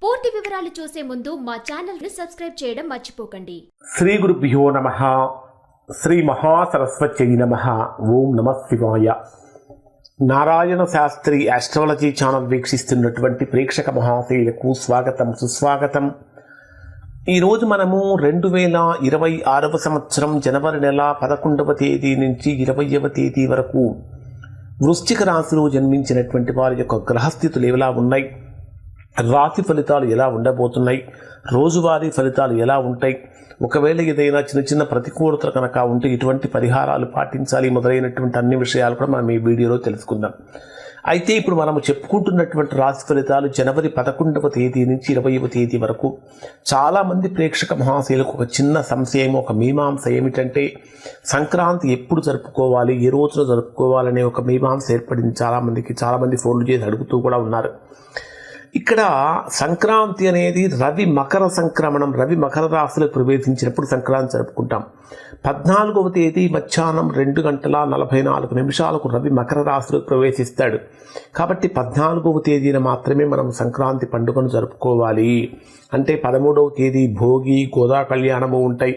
పూర్తి వివరాలు చూసే ముందు మా ఛానల్ ని సబ్స్క్రైబ్ చేయడం మర్చిపోకండి. శ్రీ గురుభ్యో నమః. శ్రీ మహాసరస్వత్యై నమః. ఓం నమః శివాయ. నారాయణ శాస్త్రి ఆస్ట్రాలజీ ఛానల్ వీక్షిస్తున్నటువంటి ప్రేక్షక మహాశయులకు స్వాగతం, సుస్వాగతం. ఈరోజు మనము 2026 సంవత్సరం జనవరి నెల 11వ తేదీ నుంచి 20వ తేదీ వరకు వృశ్చిక రాశిలో జన్మించినటువంటి వారి యొక్క గ్రహస్థితులు ఎలా ఉన్నాయి, రాశి ఫలితాలు ఎలా ఉండబోతున్నాయి, రోజువారీ ఫలితాలు ఎలా ఉంటాయి, ఒకవేళ ఏదైనా చిన్న చిన్న ప్రతికూలతలు కనుక ఉంటే ఇటువంటి పరిహారాలు పాటించాలి మొదలైనటువంటి అన్ని విషయాలు కూడా మనం ఈ వీడియోలో తెలుసుకుందాం. అయితే ఇప్పుడు మనము చెప్పుకుంటున్నటువంటి రాశి ఫలితాలు జనవరి 11వ తేదీ నుంచి 20వ తేదీ వరకు. చాలామంది ప్రేక్షక మహాశయులకు ఒక చిన్న సంశయం, ఒక మీమాంస ఏమిటంటే సంక్రాంతి ఎప్పుడు జరుపుకోవాలి, ఏ రోజున జరుపుకోవాలనే ఒక మీమాంస ఏర్పడింది చాలామంది ఫోన్లు చేసి అడుగుతూ కూడా ఉన్నారు. ఇక్కడ సంక్రాంతి అనేది రవి మకర సంక్రమణం, రవి మకర రాశిలో ప్రవేశించినప్పుడు సంక్రాంతి జరుపుకుంటాం. 14వ తేదీ మధ్యాహ్నం 2:44 రవి మకర రాశిలో ప్రవేశిస్తాడు. కాబట్టి 14వ తేదీన మాత్రమే మనం సంక్రాంతి పండుగను జరుపుకోవాలి. అంటే 13వ తేదీ భోగి, గోదా కళ్యాణము ఉంటాయి,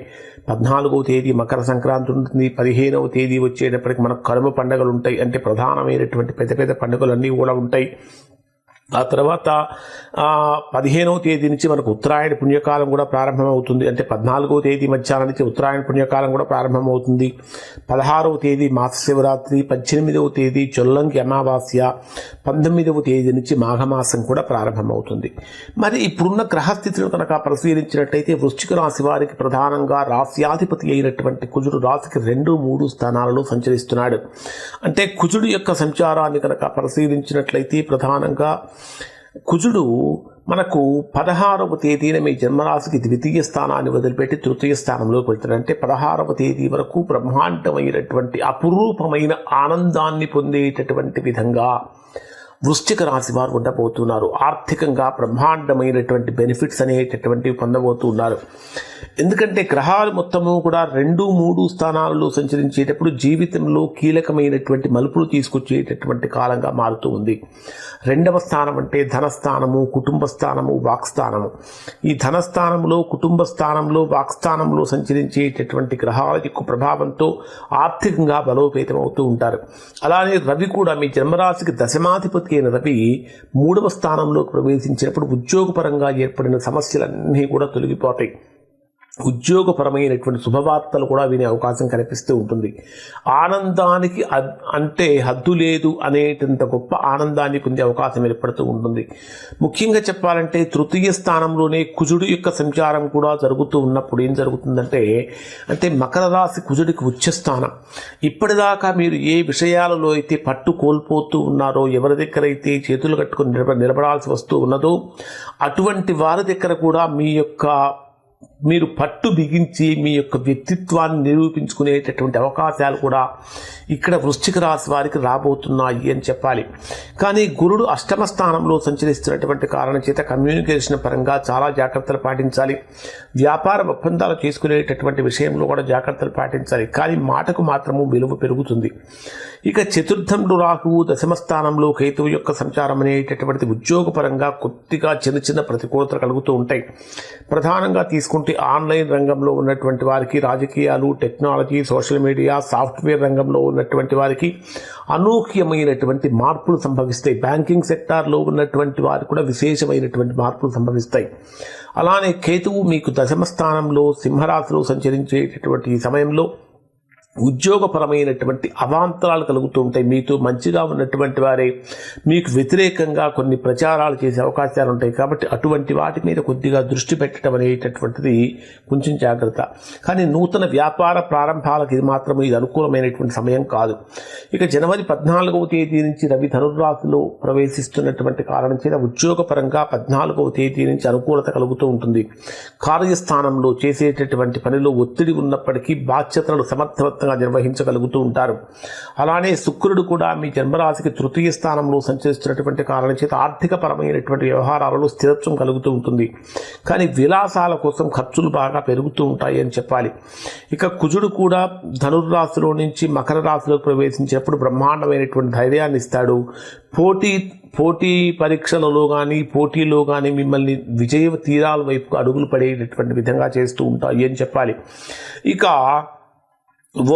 14వ తేదీ మకర సంక్రాంతి ఉంటుంది, 15వ తేదీ వచ్చేటప్పటికి మనకు కనుమ పండుగలు ఉంటాయి. అంటే ప్రధానమైనటువంటి పెద్ద పెద్ద పండుగలన్నీ కూడా ఉంటాయి. ఆ తర్వాత 15వ తేదీ నుంచి మనకు ఉత్తరాయణ పుణ్యకాలం కూడా ప్రారంభమవుతుంది. అంటే 14వ తేదీ మధ్యాహ్నం నుంచి ఉత్తరాయణ పుణ్యకాలం కూడా ప్రారంభమవుతుంది. 16వ తేదీ మహాశివరాత్రి, 18వ తేదీ చొల్లంకి అమావాస్య, 19వ తేదీ నుంచి మాఘమాసం కూడా ప్రారంభమవుతుంది. మరి ఇప్పుడున్న గ్రహస్థితులు కనుక పరిశీలించినట్లయితే వృశ్చిక రాశి వారికి ప్రధానంగా రాశ్యాధిపతి అయినటువంటి కుజుడు రాశికి 2, 3 స్థానాలలో సంచరిస్తున్నాడు. అంటే కుజుడు యొక్క సంచారాన్ని కనుక పరిశీలించినట్లయితే ప్రధానంగా కుజుడు మనకు 16వ తేదీన మీ జన్మరాశికి ద్వితీయ స్థానాన్ని వదిలిపెట్టి తృతీయ స్థానంలోకి వెళ్తాడు. అంటే 16వ తేదీ వరకు బ్రహ్మాండమైనటువంటి అపురూపమైన ఆనందాన్ని పొందేటటువంటి విధంగా వృశ్చిక రాశి వారు ఉండబోతున్నారు. ఆర్థికంగా బ్రహ్మాండమైనటువంటి బెనిఫిట్స్ అనేటటువంటివి పొందబోతున్నారు. ఎందుకంటే గ్రహాలు మొత్తము కూడా 2, 3 స్థానాలలో సంచరించేటప్పుడు జీవితంలో కీలకమైనటువంటి మలుపులు తీసుకొచ్చేటటువంటి కాలంగా మారుతూ ఉంది. 2వ స్థానం అంటే ధనస్థానము, కుటుంబ స్థానము, వాక్స్థానము. ఈ ధనస్థానంలో, కుటుంబ స్థానంలో, వాక్స్థానంలో సంచరించేటటువంటి గ్రహాల యొక్క ప్రభావంతో ఆర్థికంగా బలోపేతం అవుతూ ఉంటారు. అలానే రవి కూడా మీ జన్మరాశికి దశమాధిపతి అయిన రవి 3వ స్థానంలోకి ప్రవేశించినప్పుడు ఉద్యోగపరంగా ఏర్పడిన సమస్యలన్నీ కూడా తొలగిపోతాయి. ఉద్యోగపరమైనటువంటి శుభవార్తలు కూడా వినే అవకాశం కనిపిస్తూ ఉంటుంది. ఆనందానికి అంటే హద్దు లేదు అనేటంత గొప్ప ఆనందాన్ని పొందే అవకాశం ఏర్పడుతూ ఉంటుంది. ముఖ్యంగా చెప్పాలంటే తృతీయ స్థానంలోనే కుజుడు యొక్క సంచారం కూడా జరుగుతూ ఉన్నప్పుడు ఏం జరుగుతుందంటే, అంటే మకర రాశి కుజుడికి ఉచ్చస్థానం. ఇప్పటిదాకా మీరు ఏ విషయాలలో అయితే పట్టు కోల్పోతూ ఉన్నారో, ఎవరి దగ్గర అయితే చేతులు కట్టుకుని నిలబడాల్సి వస్తూ ఉన్నదో అటువంటి వారి దగ్గర కూడా మీరు పట్టు బిగించి మీ యొక్క వ్యక్తిత్వాన్ని నిరూపించుకునేటటువంటి అవకాశాలు కూడా ఇక్కడ వృశ్చిక రాశి వారికి రాబోతున్నాయి అని చెప్పాలి. కానీ గురుడు అష్టమ స్థానంలో సంచరిస్తున్నటువంటి కారణం చేత కమ్యూనికేషన్ పరంగా చాలా జాగ్రత్తలు పాటించాలి. వ్యాపార ఒప్పందాలు చేసుకునేటటువంటి విషయంలో కూడా జాగ్రత్తలు పాటించాలి. కానీ మాటకు మాత్రము విలువ పెరుగుతుంది. ఇక చతుర్థంలో రాహువు, దశమ స్థానంలో కేతువు యొక్క సంచారం అనేటటువంటి ఉద్యోగపరంగా కొద్దిగా చిన్న చిన్న ప్రతికూలతలు కలుగుతూ ఉంటాయి. ప్రధానంగా తీసుకుంటే ఆన్లైన్ రంగంలో ఉన్నటువంటి వారికి, రాజకీయాలు, టెక్నాలజీ, సోషల్ మీడియా, సాఫ్ట్వేర్ రంగంలో ఉన్నటువంటి వారికి అనూహ్యమైనటువంటి మార్పులు సంభవిస్తాయి. బ్యాంకింగ్ సెక్టార్లో ఉన్నటువంటి వారికి కూడా విశేషమైనటువంటి మార్పులు సంభవిస్తాయి. అలానే కేతువు మీకు దశమ స్థానంలో సింహరాశిలో సంచరించేటటువంటి ఈ సమయంలో ఉద్యోగపరమైనటువంటి అవాంతరాలు కలుగుతూ ఉంటాయి. మీతో మంచిగా ఉన్నటువంటి వారే మీకు వ్యతిరేకంగా కొన్ని ప్రచారాలు చేసే అవకాశాలు ఉంటాయి. కాబట్టి అటువంటి వాటి మీద కొద్దిగా దృష్టి పెట్టడం అనేటటువంటిది కొంచెం జాగ్రత్త. కానీ నూతన వ్యాపార ప్రారంభాలకు ఇది మాత్రం ఇది అనుకూలమైనటువంటి సమయం కాదు. ఇక జనవరి 14వ తేదీ నుంచి రవి ధనుర్రాశిలో ప్రవేశిస్తున్నటువంటి కారణం చేత ఉద్యోగపరంగా 14వ తేదీ నుంచి అనుకూలత కలుగుతూ ఉంటుంది. కార్యస్థానంలో చేసేటటువంటి పనిలో ఒత్తిడి ఉన్నప్పటికీ బాధ్యతలను సమర్థవంతంగా సమర్థవంతంగా నిర్వహించగలుగుతూ ఉంటారు. అలానే శుక్రుడు కూడా మీ జన్మరాశికి తృతీయ స్థానంలో సంచరిస్తున్నటువంటి కారణం చేత ఆర్థిక పరమైనటువంటి వ్యవహారాలలో స్థిరత్వం కలుగుతూ ఉంటుంది. కానీ విలాసాల కోసం ఖర్చులు బాగా పెరుగుతూ ఉంటాయి అని చెప్పాలి. ఇక కుజుడు కూడా ధనుర్రాశిలో నుంచి మకర రాశిలోకి ప్రవేశించేప్పుడు బ్రహ్మాండమైనటువంటి ధైర్యాన్ని ఇస్తాడు. పోటీ పరీక్షలలో కానీ పోటీలో కానీ మిమ్మల్ని విజయ తీరాల వైపు అడుగులు పడేటటువంటి విధంగా చేస్తూ ఉంటాయి అని చెప్పాలి. ఇక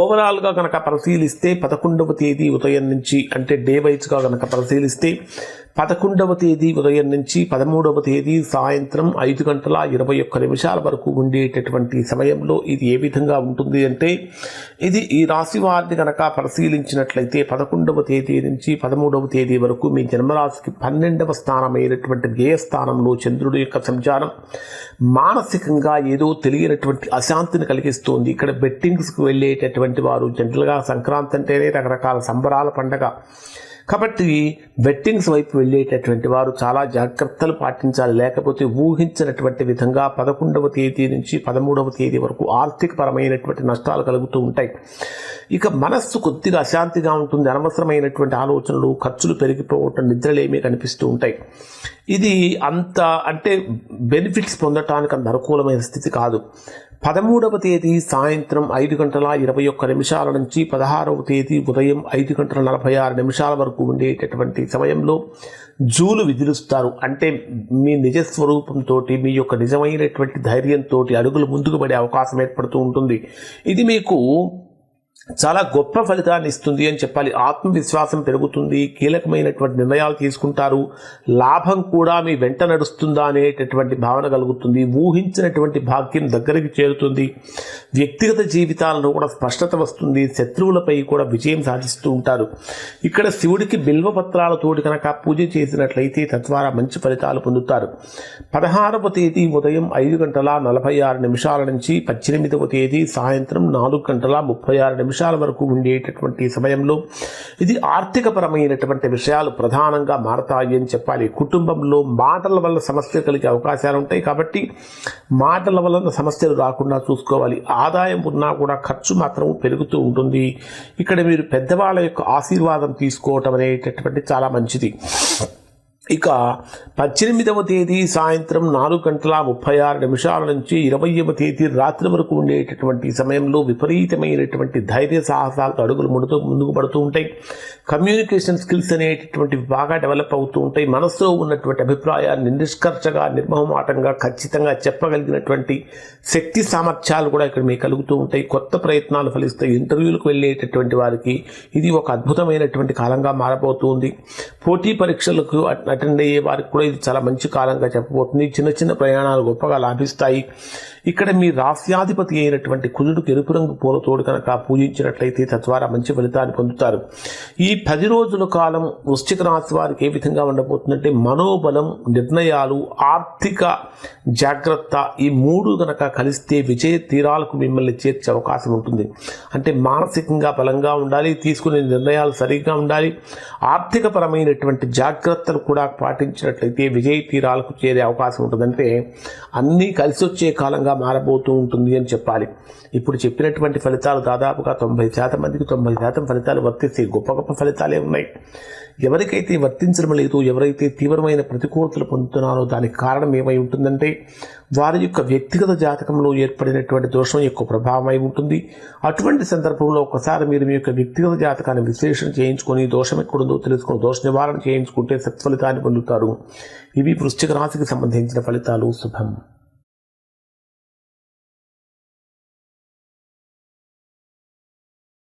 ఓవరాల్గా కనుక పరిశీలిస్తే 11వ తేదీ ఉదయం నుంచి అంటే డే వైజ్గా కనుక పరిశీలిస్తే 11వ తేదీ ఉదయం నుంచి 13వ తేదీ సాయంత్రం 5:21 వరకు ఉండేటటువంటి సమయంలో ఇది ఏ విధంగా ఉంటుంది అంటే, ఇది ఈ రాశి వారిని కనుక పరిశీలించినట్లయితే 11వ తేదీ నుంచి 13వ తేదీ వరకు మీ జన్మరాశికి 12వ స్థానమైనటువంటి వ్యయ స్థానంలో చంద్రుడి యొక్క సంచారం మానసికంగా ఏదో తెలియనటువంటి అశాంతిని కలిగిస్తుంది. ఇక్కడ బెట్టింగ్స్కి వెళ్ళేటటువంటి వారు జనరల్గా సంక్రాంతి అంటేనే రకరకాల సంబరాల పండగ కాబట్టి బెట్టింగ్స్ వైపు వెళ్ళేటటువంటి వారు చాలా జాగ్రత్తలు పాటించాలి. లేకపోతే ఊహించినటువంటి విధంగా 11వ తేదీ నుంచి 13వ తేదీ వరకు ఆర్థికపరమైనటువంటి నష్టాలు కలుగుతూ ఉంటాయి. ఇక మనస్సు కొద్దిగా అశాంతిగా ఉంటుంది. అనవసరమైనటువంటి ఆలోచనలు, ఖర్చులు పెరిగిపోవటం, నిద్రలేమీ కనిపిస్తూ ఉంటాయి. ఇది అంత అంటే బెనిఫిట్స్ పొందటానికి అంత అనుకూలమైన స్థితి కాదు. 13వ తేదీ సాయంత్రం 5:21 నుంచి 16వ తేదీ ఉదయం 5:46 వరకు ఉండేటటువంటి సమయంలో జూలు విదిలుస్తారు. అంటే మీ నిజ స్వరూపంతో, మీ యొక్క నిజమైనటువంటి ధైర్యంతో అడుగులు ముందుకు పడే అవకాశం ఏర్పడుతూ ఉంటుంది. ఇది మీకు చాలా గొప్ప ఫలితాన్ని ఇస్తుంది అని చెప్పాలి. ఆత్మవిశ్వాసం పెరుగుతుంది, కీలకమైనటువంటి నిర్ణయాలు తీసుకుంటారు, లాభం కూడా మీ వెంట నడుస్తుందా అనేటటువంటి భావన కలుగుతుంది, ఊహించినటువంటి భాగ్యం దగ్గరికి చేరుతుంది, వ్యక్తిగత జీవితాలను కూడా స్పష్టత వస్తుంది, శత్రువులపై కూడా విజయం సాధిస్తూ ఉంటారు. ఇక్కడ శివుడికి బిల్వపత్రాలతోటి కనుక పూజ చేసినట్లయితే తద్వారా మంచి ఫలితాలు పొందుతారు. 16వ తేదీ ఉదయం 5:46 నుంచి 18వ తేదీ సాయంత్రం 4:36 వరకు ఉండేటటువంటి సమయంలో ఇది ఆర్థికపరమైనటువంటి విషయాలు ప్రధానంగా మారతాయి అని చెప్పాలి. కుటుంబంలో మాటల వల్ల సమస్యలు కలిగే అవకాశాలు ఉంటాయి. కాబట్టి మాటల వల్ల సమస్యలు రాకుండా చూసుకోవాలి. ఆదాయం ఉన్నా కూడా ఖర్చు మాత్రం పెరుగుతూ ఉంటుంది. ఇక్కడ మీరు పెద్దవాళ్ళ యొక్క ఆశీర్వాదం తీసుకోవటం అనేటటువంటి చాలా మంచిది. ఇక 18వ తేదీ సాయంత్రం 4:36 నుంచి 20వ తేదీ రాత్రి వరకు ఉండేటటువంటి సమయంలో విపరీతమైనటువంటి ధైర్య సాహసాలతో అడుగులు ముందుకు పడుతూ ఉంటాయి. కమ్యూనికేషన్ స్కిల్స్ అనేటటువంటివి బాగా డెవలప్ అవుతూ ఉంటాయి. మనసులో ఉన్నటువంటి అభిప్రాయాన్ని నిష్కర్షగా, నిర్మోహమాటంగా, ఖచ్చితంగా చెప్పగలిగినటువంటి శక్తి సామర్థ్యాలు కూడా ఇక్కడ మీకు కలుగుతూ ఉంటాయి. కొత్త ప్రయత్నాలు ఫలిస్తాయి. ఇంటర్వ్యూలకు వెళ్ళేటటువంటి వారికి ఇది ఒక అద్భుతమైనటువంటి కాలంగా మారబోతుంది. పోటీ పరీక్షలకు అటెండ్ అయ్యే వారికి కూడా ఇది చాలా మంచి కాలంగా చెప్పబోతుంది. చిన్న చిన్న ప్రయాణాలు గొప్పగా లాభిస్తాయి. ఇక్కడ మీ రాశ్యాధిపతి అయినటువంటి కుజుడికి ఎరుపు రంగు పూలతోడు కనుక పూజించినట్లయితే తద్వారా మంచి ఫలితాన్ని పొందుతారు. ఈ 10 రోజుల కాలం వృశ్చిక రాశి వారికి ఏ విధంగా ఉండబోతుందంటే, మనోబలం, నిర్ణయాలు, ఆర్థిక జాగ్రత్త ఈ 3 కనుక కలిస్తే విజయ తీరాలకు మిమ్మల్ని చేర్చే అవకాశం ఉంటుంది. అంటే మానసికంగా బలంగా ఉండాలి, తీసుకునే నిర్ణయాలు సరిగ్గా ఉండాలి, ఆర్థిక పరమైనటువంటి జాగ్రత్తలు కూడా పాటించినట్లయితే విజయ తీరాలకు చేరే అవకాశం ఉంటుంది. అంటే అన్నీ కలిసి వచ్చే కాలంగా మారబోతూ ఉంటుంది అని చెప్పాలి. ఇప్పుడు చెప్పినటువంటి ఫలితాలు దాదాపుగా 90% మందికి 90% ఫలితాలు వర్తిస్తాయి. గొప్ప గొప్ప ఫలితాలే ఉన్నాయి. ఎవరికైతే వర్తించడం లేదు, ఎవరైతే తీవ్రమైన ప్రతికూలతలు పొందుతున్నారో దానికి కారణం ఏమై ఉంటుందంటే వారి యొక్క వ్యక్తిగత జాతకంలో ఏర్పడినటువంటి దోషం యొక్క ప్రభావమై ఉంటుంది. అటువంటి సందర్భంలో ఒకసారి మీరు మీ యొక్క వ్యక్తిగత జాతకాన్ని విశ్లేషణ చేయించుకొని దోషం ఎక్కడుందో తెలుసుకొని దోష నివారణ చేయించుకుంటే సత్ఫలితాన్ని పొందుతారు. ఇవి వృశ్చిక రాశికి సంబంధించిన ఫలితాలు. శుభం.